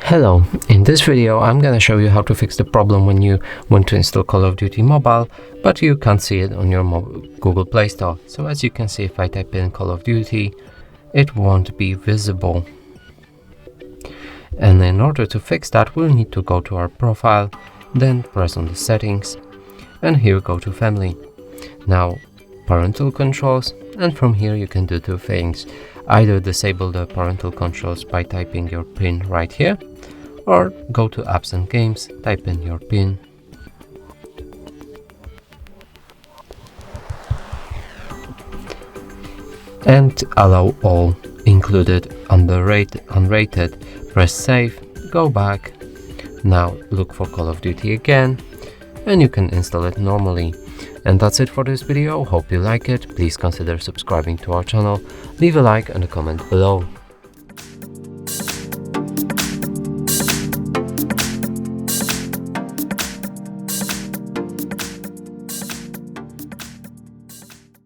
Hello, in this video I'm gonna show you how to fix the problem when you want to install Call of Duty Mobile but you can't see it on your Google Play Store. So as you can see, if I type in Call of Duty, it won't be visible. And in order to fix that, we'll need to go to our profile, then press on the settings, and here go to family. Now parental controls, and from here you can do two things. Either disable the parental controls by typing your PIN right here, or go to apps and games, type in your PIN, and allow all, included, unrated, press save, go back. Now look for Call of Duty again, and you can install it normally. And that's it for this video. Hope you like it. Please consider subscribing to our channel, leave a like and a comment below.